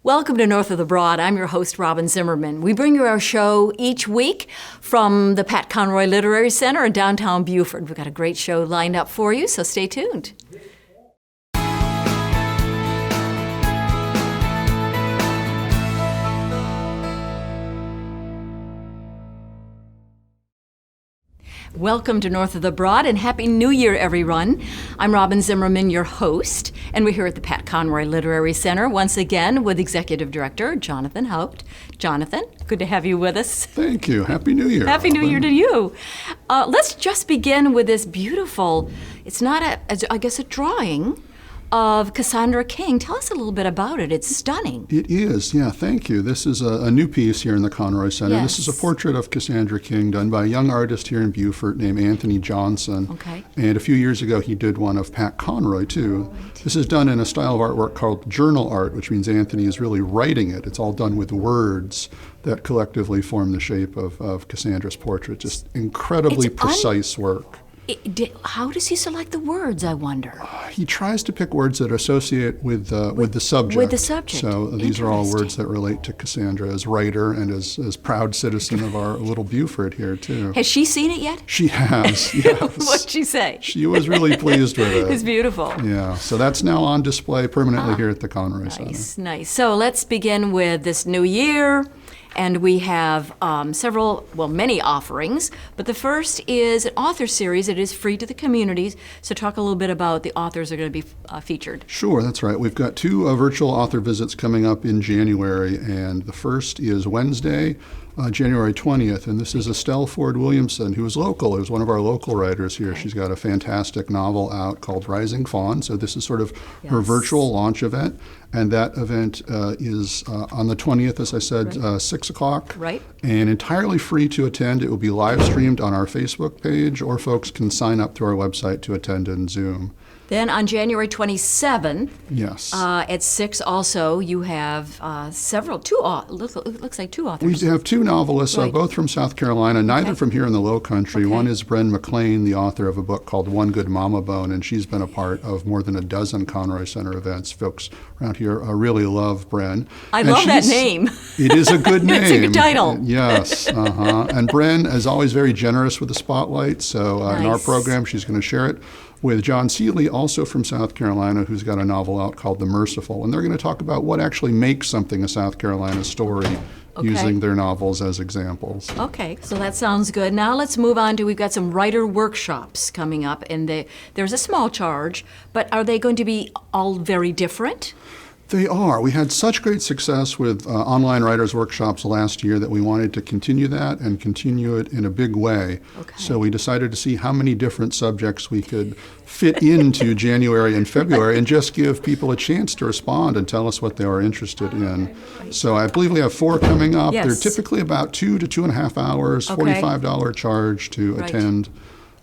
Welcome to North of the Broad. I'm your host, Robin Zimmerman. We bring you our show each week from the Pat Conroy Literary Center in downtown Beaufort. We've got a great show lined up for you, so stay tuned. Welcome to North of the Broad and Happy New Year, everyone. I'm Robin Zimmerman, your host, and we're here at the Pat Conroy Literary Center once again with Executive Director Jonathan Haupt. Jonathan, good to have you with us. Thank you. Happy New Year. Happy New Year to you. Let's just begin with this beautiful, it's not a drawing of Cassandra King. Tell us a little bit about it. It's stunning. It is, yeah, thank you. This is a new piece here in the Conroy Center. Yes. This is a portrait of Cassandra King done by a young artist here in Beaufort named Anthony Johnson. Okay. And a few years ago he did one of Pat Conroy too. Right. This is done in a style of artwork called journal art, which means Anthony is really writing it. It's all done with words that collectively form the shape of Cassandra's portrait. Just incredibly precise work. How does he select the words, I wonder? He tries to pick words that associate with the subject. With the subject. So these are all words that relate to Cassandra as writer and as proud citizen of our little Beaufort here, too. Has she seen it yet? She has, yes. What'd she say? She was really pleased with it. It's beautiful. Yeah, so that's now on display permanently here at the Conroy Center. Nice. So let's begin with this new year. And we have many offerings. But the first is an author series. It is free to the communities. So talk a little bit about the authors that are going to be featured. Sure, that's right. We've got two virtual author visits coming up in January. And the first is Wednesday, January 20th. And this is Estelle Williamson, who is local, who's one of our local writers here. Okay. She's got a fantastic novel out called Rising Fawn. So this is sort of her virtual launch event. And that event is on the 20th, as I said, 6 o'clock. Right. And entirely free to attend. It will be live streamed on our Facebook page, or folks can sign up through our website to attend in Zoom. Then on January 27th, yes, at 6 also, you have looks like two authors. We have two novelists, both from South Carolina, neither from here in the Lowcountry. Okay. One is Bren McLean, the author of a book called One Good Mama Bone, and she's been a part of more than a dozen Conroy Center events. Folks around here really love Bren. I love that name. It is a good name. It's a good title. Yes. And Bren is always very generous with the spotlight, so in our program she's going to share it with John Seeley, also from South Carolina, who's got a novel out called The Merciful. And they're going to talk about what actually makes something a South Carolina story, using their novels as examples. Okay, so that sounds good. Now let's move on to, we've got some writer workshops coming up, and there's a small charge, but are they going to be all very different? They are. We had such great success with online writers' workshops last year that we wanted to continue that and continue it in a big way. Okay. So we decided to see how many different subjects we could fit into January and February and just give people a chance to respond and tell us what they were interested in. So I believe we have 4 coming up. Yes. They're typically about 2 to 2.5 hours, $45 charge to attend,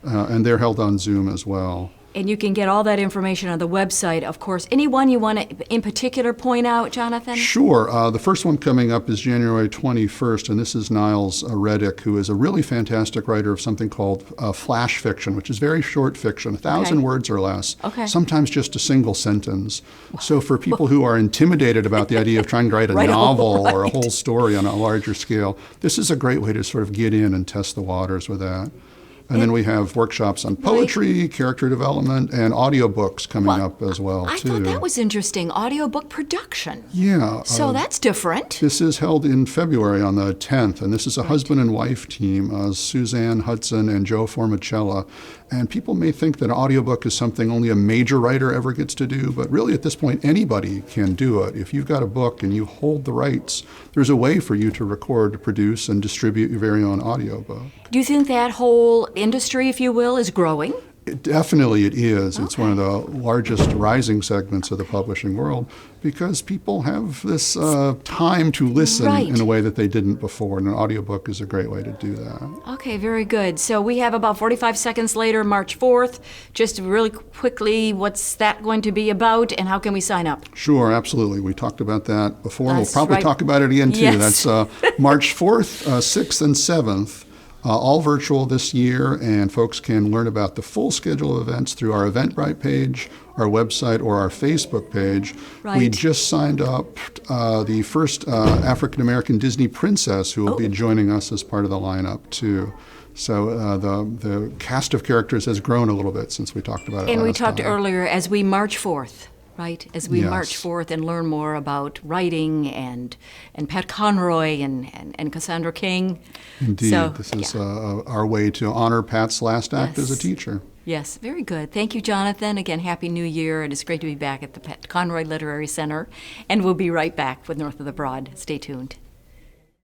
and they're held on Zoom as well. And you can get all that information on the website, of course. Anyone you want to in particular point out, Jonathan? Sure. The first one coming up is January 21st, and this is Niles Reddick, who is a really fantastic writer of something called flash fiction, which is very short fiction, 1,000 words or less, sometimes just a single sentence. So for people who are intimidated about the idea of trying to write a novel or a whole story on a larger scale, this is a great way to sort of get in and test the waters with that. And then we have workshops on poetry, character development, and audiobooks coming up as well, I thought that was interesting, audiobook production. Yeah. So that's different. This is held in February on the 10th, and this is a husband and wife team, Suzanne Hudson and Joe Formicella. And people may think that an audiobook is something only a major writer ever gets to do, but really at this point anybody can do it. If you've got a book and you hold the rights, there's a way for you to record, produce, and distribute your very own audiobook. Do you think that whole industry, if you will, is growing? Definitely it is. Okay. It's one of the largest rising segments of the publishing world because people have this time to listen in a way that they didn't before, and an audiobook is a great way to do that. Okay, very good. So we have about 45 seconds later, March 4th. Just really quickly, what's that going to be about, and how can we sign up? Sure, absolutely. We talked about that before. We'll probably talk about it again, too. Yes. That's March 4th, 6th, and 7th. all virtual this year, and folks can learn about the full schedule of events through our Eventbrite page, our website, or our Facebook page. Right. We just signed up the first African-American Disney princess who will be joining us as part of the lineup, too. So the cast of characters has grown a little bit since we talked about it And we last talked time. earlier as we march forth, right? As we Yes. march forth and learn more about writing and Pat Conroy and Cassandra King. Indeed. So, This is our way to honor Pat's last act as a Yes. teacher. Yes, very good. Thank you, Jonathan. Again, Happy New Year. It is great to be back at the Pat Conroy Literary Center. And we'll be right back with North of the Broad. Stay tuned.